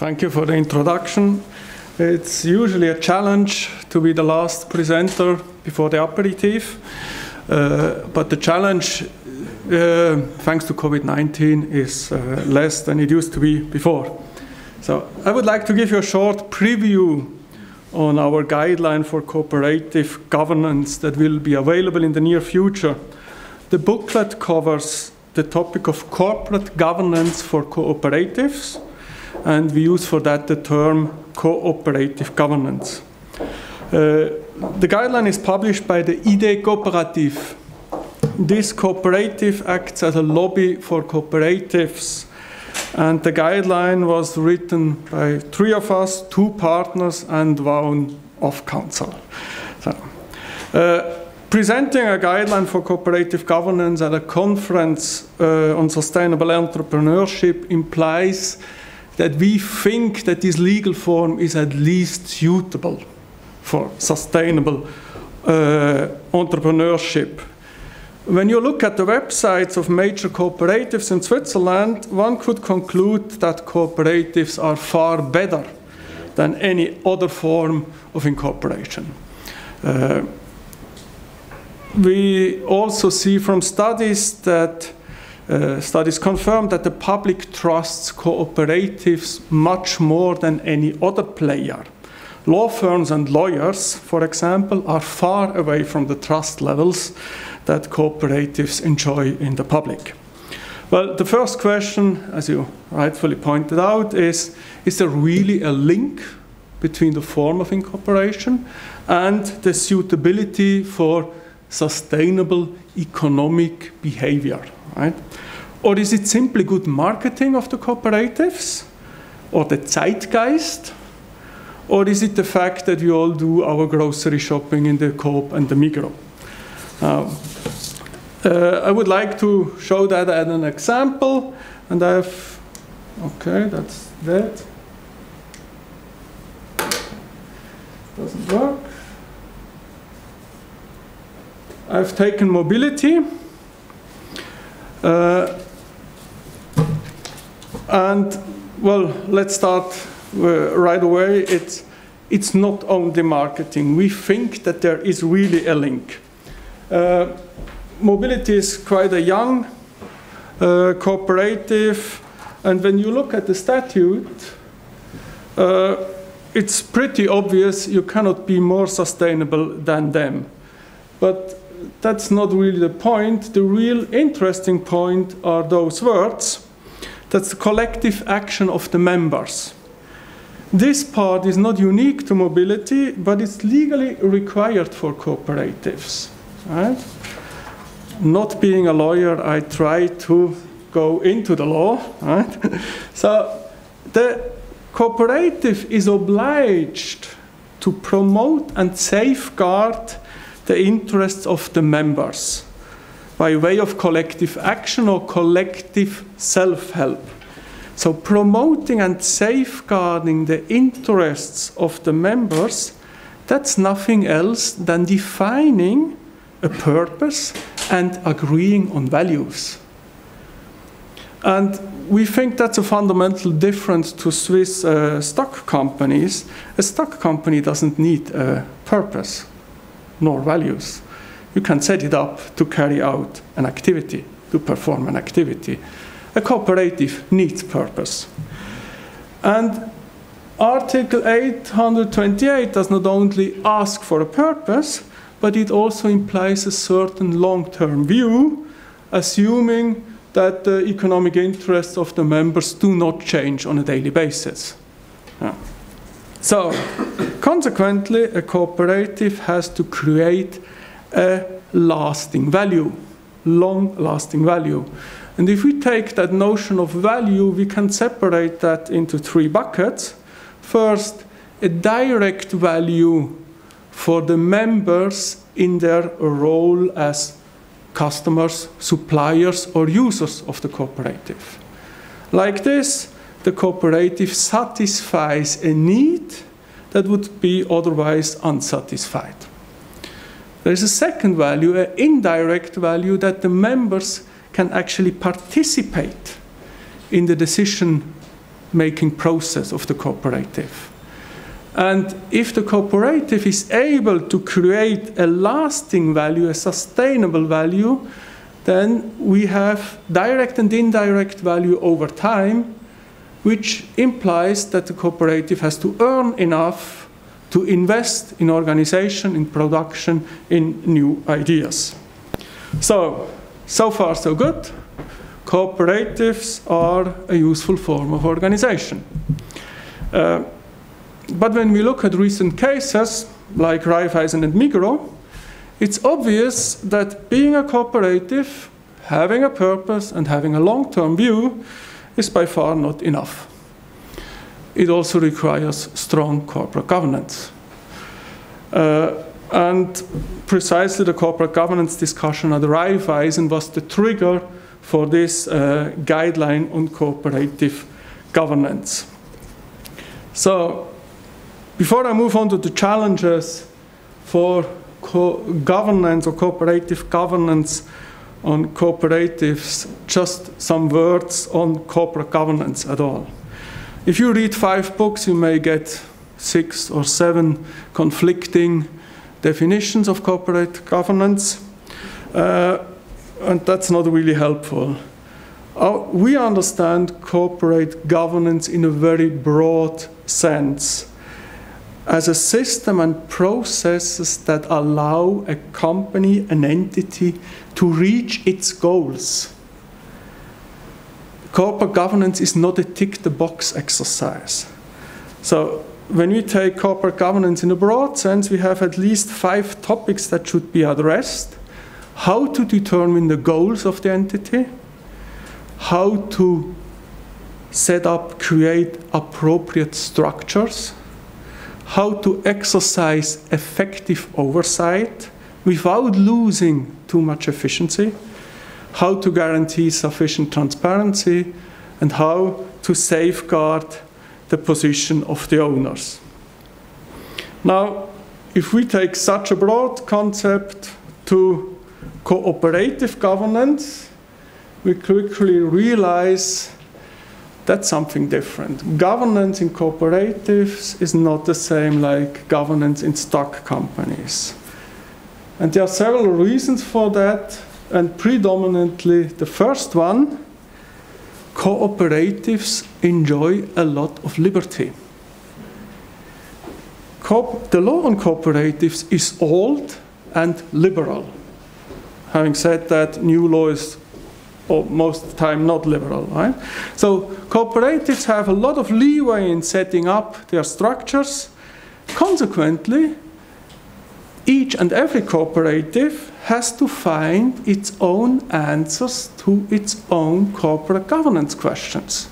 Thank you for the introduction. It's usually a challenge to be the last presenter before the aperitif, but the challenge, thanks to COVID-19, is less than it used to be before. So I would like to give you a short preview on our guideline for cooperative governance that will be available in the near future. The booklet covers the topic of corporate governance for cooperatives, and we use for that the term cooperative governance. The guideline is published by the Cooperative. This cooperative acts as a lobby for cooperatives, and the guideline was written by 3 of us, 2 partners, and 1 of counsel. So, presenting a guideline for cooperative governance at a conference on sustainable entrepreneurship implies that we think that this legal form is at least suitable for sustainable entrepreneurship. When you look at the websites of major cooperatives in Switzerland, one could conclude that cooperatives are far better than any other form of incorporation. We also see from studies that studies confirm that the public trusts cooperatives much more than any other player. Law firms and lawyers, for example, are far away from the trust levels that cooperatives enjoy in the public. Well, the first question, as you rightfully pointed out, is there really a link between the form of incorporation and the suitability for sustainable economic behavior, right? Or is it simply good marketing of the cooperatives, or the zeitgeist, or is it the fact that we all do our grocery shopping in the Coop and the Migros? I would like to show that as an example, and I have, okay, that's that. Doesn't work. I've taken mobility, and well, let's start right away. It's not only marketing. We think that there is really a link. Mobility is quite a young cooperative, and when you look at the statute, it's pretty obvious you cannot be more sustainable than them. But that's not really the point. The real interesting point are those words. That's the collective action of the members. This part is not unique to mobility, but it's legally required for cooperatives. Right? Not being a lawyer, I try to go into the law. Right? So the cooperative is obliged to promote and safeguard the interests of the members by way of collective action or collective self-help. So promoting and safeguarding the interests of the members, that's nothing else than defining a purpose and agreeing on values. And we think that's a fundamental difference to Swiss stock companies. A stock company doesn't need a purpose nor values. You can set it up to carry out an activity, to perform an activity. A cooperative needs purpose. And Article 828 does not only ask for a purpose, but it also implies a certain long-term view, assuming that the economic interests of the members do not change on a daily basis. So, consequently, a cooperative has to create a lasting value, long-lasting value. And if we take that notion of value, we can separate that into 3 buckets. First, a direct value for the members in their role as customers, suppliers, or users of the cooperative. Like this, the cooperative satisfies a need that would be otherwise unsatisfied. There is a second value, an indirect value, that the members can actually participate in the decision making process of the cooperative. And if the cooperative is able to create a lasting value, a sustainable value, then we have direct and indirect value over time, which implies that the cooperative has to earn enough to invest in organization, in production, in new ideas. So far so good. Cooperatives are a useful form of organization. But when we look at recent cases, like Raiffeisen and Migros, it's obvious that being a cooperative, having a purpose and having a long-term view is by far not enough. It also requires strong corporate governance. And precisely the corporate governance discussion at Raiffeisen was the trigger for this guideline on cooperative governance. So, before I move on to the challenges for governance or cooperative governance on cooperatives, just some words on corporate governance at all. If you read 5 books, you may get 6 or 7 conflicting definitions of corporate governance, and that's not really helpful. We understand corporate governance in a very broad sense, as a system and processes that allow a company, an entity, to reach its goals. Corporate governance is not a tick-the-box exercise. So when we take corporate governance in a broad sense, we have at least 5 topics that should be addressed. How to determine the goals of the entity, how to set up, create appropriate structures, how to exercise effective oversight without losing too much efficiency, how to guarantee sufficient transparency, and how to safeguard the position of the owners. Now, if we take such a broad concept to cooperative governance, we quickly realize that's something different. Governance in cooperatives is not the same like governance in stock companies. And there are several reasons for that, and predominantly the first one, cooperatives enjoy a lot of liberty. The law on cooperatives is old and liberal. Having said that, new law is most of the time not liberal, right? So cooperatives have a lot of leeway in setting up their structures. Consequently, each and every cooperative has to find its own answers to its own corporate governance questions,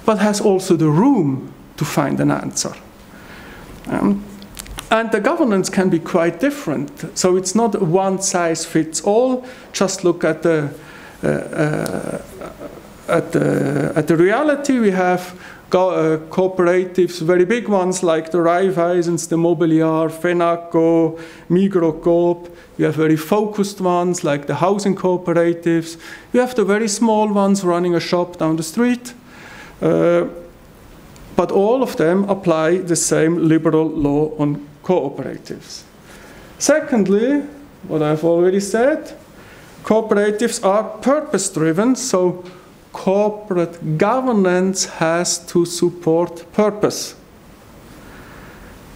but has also the room to find an answer. And the governance can be quite different. So it's not one size fits all. Just look at the reality. We have cooperatives, very big ones like the Raiffeisens, the Mobiliar, Fenaco, Migros Coop. We have very focused ones like the housing cooperatives. We have the very small ones running a shop down the street. But all of them apply the same liberal law on cooperatives. Secondly, what I've already said, cooperatives are purpose-driven, so corporate governance has to support purpose.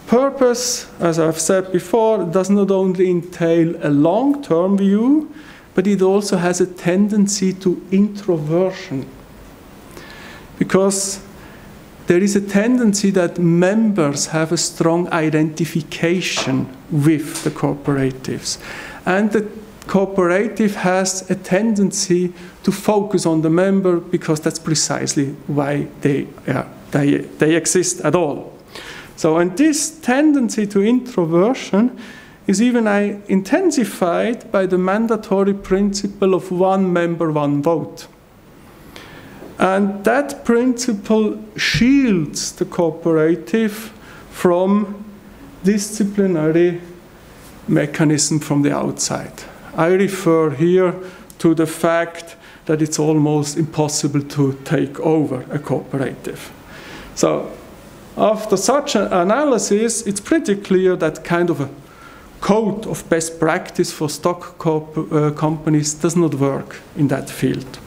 Purpose, as I've said before, does not only entail a long-term view, but it also has a tendency to introversion. Because there is a tendency that members have a strong identification with the cooperatives. And the cooperative has a tendency to focus on the member because that's precisely why they exist at all. So, and this tendency to introversion is even intensified by the mandatory principle of one member, one vote. And that principle shields the cooperative from disciplinary mechanism from the outside. I refer here to the fact that it's almost impossible to take over a cooperative. So after such an analysis, it's pretty clear that kind of a code of best practice for stock companies does not work in that field.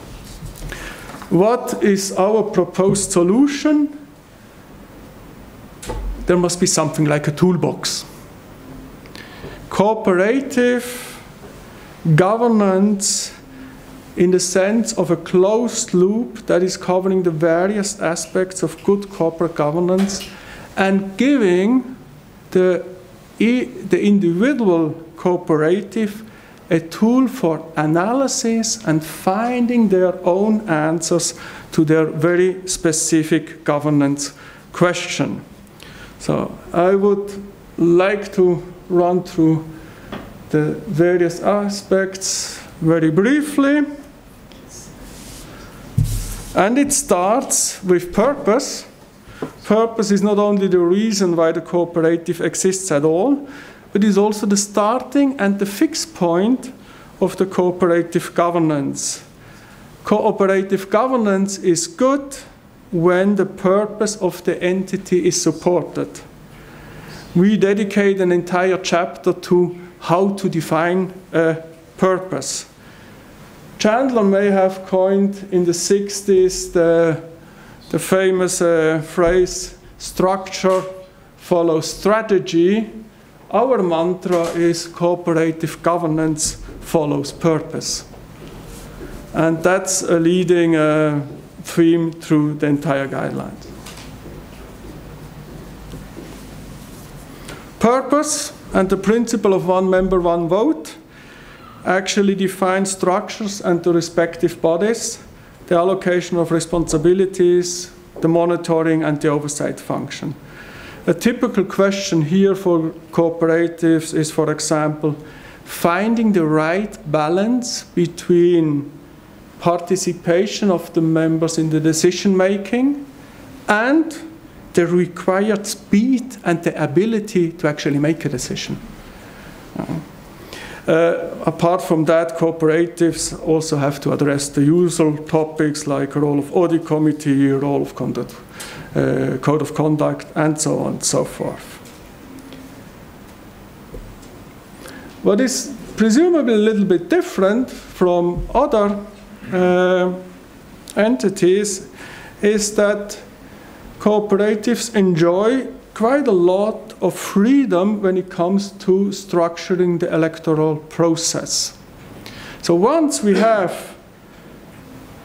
What is our proposed solution? There must be something like a toolbox. Cooperative governance in the sense of a closed loop that is covering the various aspects of good corporate governance and giving the individual cooperative a tool for analysis and finding their own answers to their very specific governance question. So I would like to run through the various aspects very briefly. And it starts with purpose. Purpose is not only the reason why the cooperative exists at all, but is also the starting and the fixed point of the cooperative governance. Cooperative governance is good when the purpose of the entity is supported. We dedicate an entire chapter to how to define a purpose. Chandler may have coined in the 60s the famous phrase, structure follows strategy. Our mantra is cooperative governance follows purpose. And that's a leading theme through the entire guideline. Purpose and the principle of one member, one vote actually define structures and the respective bodies, the allocation of responsibilities, the monitoring and the oversight function. A typical question here for cooperatives is, for example, finding the right balance between participation of the members in the decision making and the required speed and the ability to actually make a decision. Apart from that, cooperatives also have to address the usual topics like role of audit committee, role of conduct, code of conduct, and so on and so forth. What is presumably a little bit different from other entities is that cooperatives enjoy quite a lot of freedom when it comes to structuring the electoral process. So once we have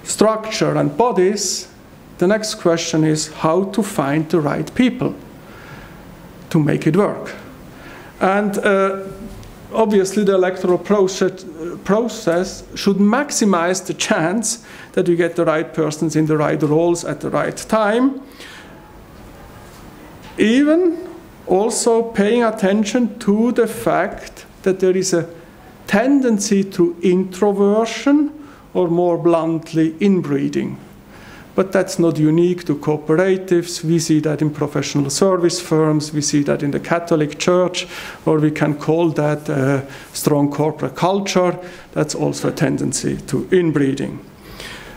structure and bodies, the next question is how to find the right people to make it work. And obviously the electoral process should maximize the chance that we get the right persons in the right roles at the right time. Even also paying attention to the fact that there is a tendency to introversion, or more bluntly, inbreeding. But that's not unique to cooperatives. We see that in professional service firms, we see that in the Catholic Church, or we can call that a strong corporate culture. That's also a tendency to inbreeding.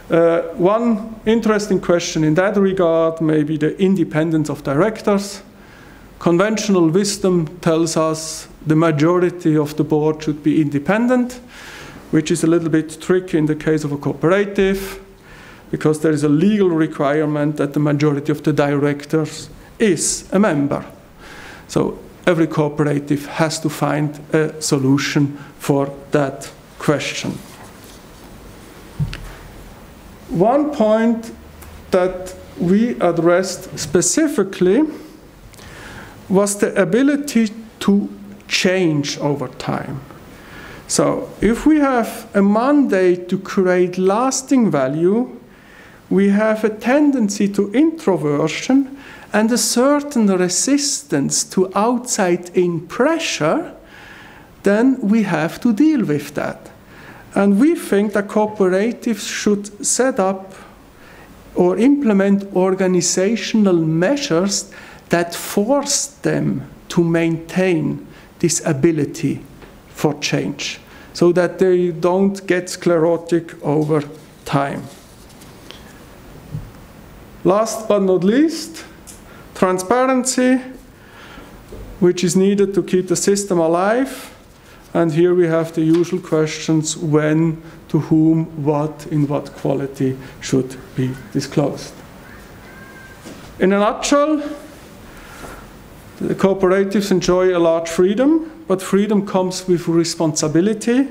One interesting question in that regard may be the independence of directors. Conventional wisdom tells us the majority of the board should be independent, which is a little bit tricky in the case of a cooperative, because there is a legal requirement that the majority of the directors is a member. So every cooperative has to find a solution for that question. One point that we addressed specifically was the ability to change over time. So if we have a mandate to create lasting value, we have a tendency to introversion and a certain resistance to outside-in pressure, then we have to deal with that. And we think that cooperatives should set up or implement organizational measures that force them to maintain this ability for change, so that they don't get sclerotic over time. Last but not least, Transparency, which is needed to keep the system alive. And here we have the usual questions: when, to whom, what, in what quality should be disclosed. In a nutshell, the cooperatives enjoy a large freedom, but freedom comes with responsibility,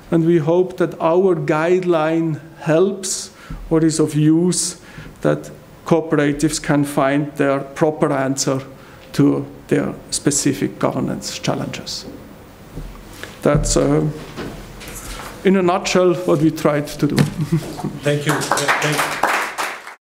and we hope that our guideline helps or is of use, that cooperatives can find their proper answer to their specific governance challenges. That's, in a nutshell, what we tried to do. Thank you.